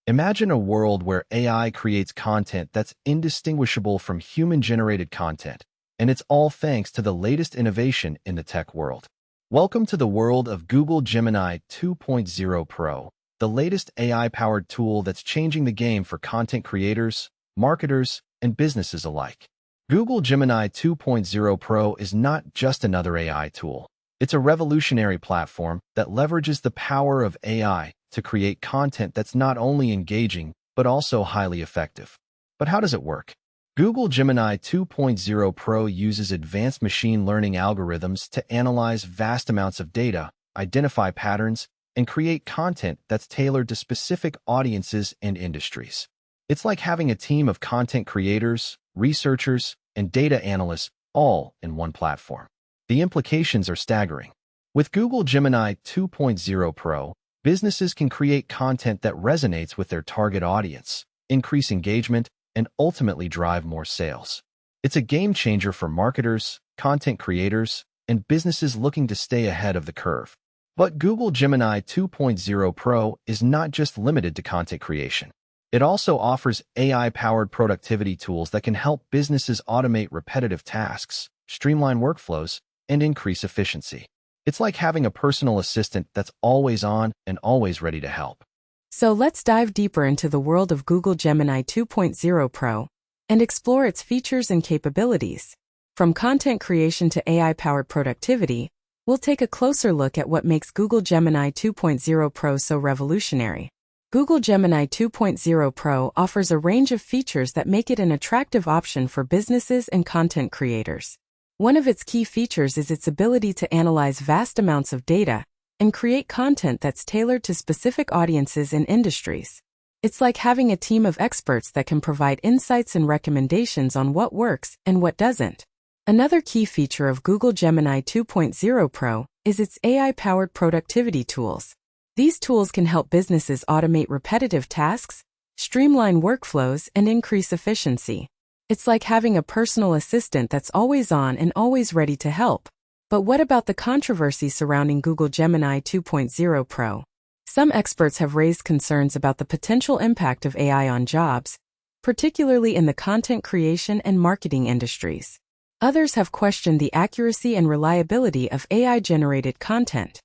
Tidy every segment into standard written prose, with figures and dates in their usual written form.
Imagine a world where AI creates content that's indistinguishable from human-generated content, and it's all thanks to the latest innovation in the tech world. Welcome to the world of Google Gemini 2.0 Pro, the latest AI-powered tool that's changing the game for content creators, marketers, and businesses alike. Google Gemini 2.0 Pro is not just another AI tool. It's a revolutionary platform that leverages the power of AI to create content that's not only engaging, but also highly effective. But how does it work? Google Gemini 2.0 Pro uses advanced machine learning algorithms to analyze vast amounts of data, identify patterns, and create content that's tailored to specific audiences and industries. It's like having a team of content creators, researchers, and data analysts all in one platform. The implications are staggering. With Google Gemini 2.0 Pro, businesses can create content that resonates with their target audience, increase engagement, and ultimately drive more sales. It's a game changer for marketers, content creators, and businesses looking to stay ahead of the curve. But Google Gemini 2.0 Pro is not just limited to content creation. It also offers AI-powered productivity tools that can help businesses automate repetitive tasks, streamline workflows, and increase efficiency. It's like having a personal assistant that's always on and always ready to help. So let's dive deeper into the world of Google Gemini 2.0 Pro and explore its features and capabilities. From content creation to AI-powered productivity, we'll take a closer look at what makes Google Gemini 2.0 Pro so revolutionary. Google Gemini 2.0 Pro offers a range of features that make it an attractive option for businesses and content creators. One of its key features is its ability to analyze vast amounts of data and create content that's tailored to specific audiences and industries. It's like having a team of experts that can provide insights and recommendations on what works and what doesn't. Another key feature of Google Gemini 2.0 Pro is its AI-powered productivity tools. These tools can help businesses automate repetitive tasks, streamline workflows, and increase efficiency. It's like having a personal assistant that's always on and always ready to help. But what about the controversy surrounding Google Gemini 2.0 Pro? Some experts have raised concerns about the potential impact of AI on jobs, particularly in the content creation and marketing industries. Others have questioned the accuracy and reliability of AI-generated content.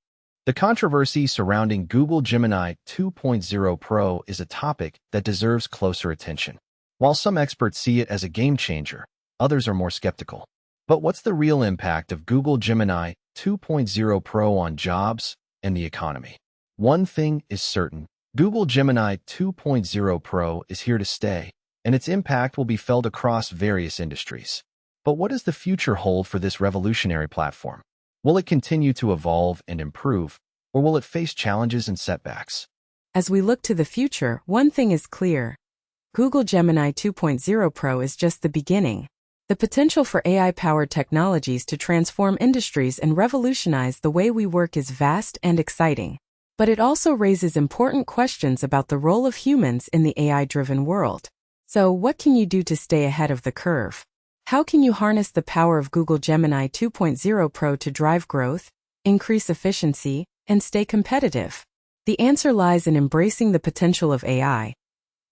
The controversy surrounding Google Gemini 2.0 Pro is a topic that deserves closer attention. While some experts see it as a game changer, others are more skeptical. But what's the real impact of Google Gemini 2.0 Pro on jobs and the economy? One thing is certain, Google Gemini 2.0 Pro is here to stay, and its impact will be felt across various industries. But what does the future hold for this revolutionary platform? Will it continue to evolve and improve, or will it face challenges and setbacks? As we look to the future, one thing is clear. Google Gemini 2.0 Pro is just the beginning. The potential for AI-powered technologies to transform industries and revolutionize the way we work is vast and exciting. But it also raises important questions about the role of humans in the AI-driven world. So, what can you do to stay ahead of the curve? How can you harness the power of Google Gemini 2.0 Pro to drive growth, increase efficiency, and stay competitive? The answer lies in embracing the potential of AI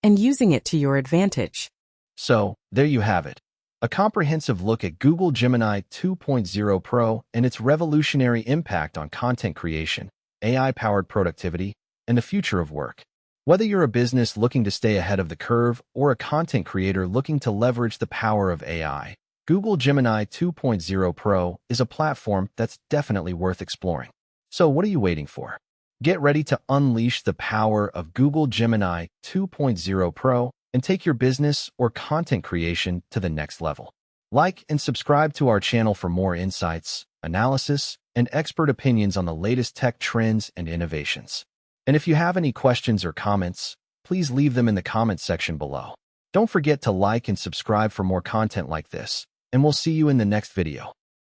and using it to your advantage. So, there you have it. A comprehensive look at Google Gemini 2.0 Pro and its revolutionary impact on content creation, AI-powered productivity, and the future of work. Whether you're a business looking to stay ahead of the curve or a content creator looking to leverage the power of AI, Google Gemini 2.0 Pro is a platform that's definitely worth exploring. So what are you waiting for? Get ready to unleash the power of Google Gemini 2.0 Pro and take your business or content creation to the next level. Like and subscribe to our channel for more insights, analysis, and expert opinions on the latest tech trends and innovations. And if you have any questions or comments, please leave them in the comments section below. Don't forget to like and subscribe for more content like this, and we'll see you in the next video.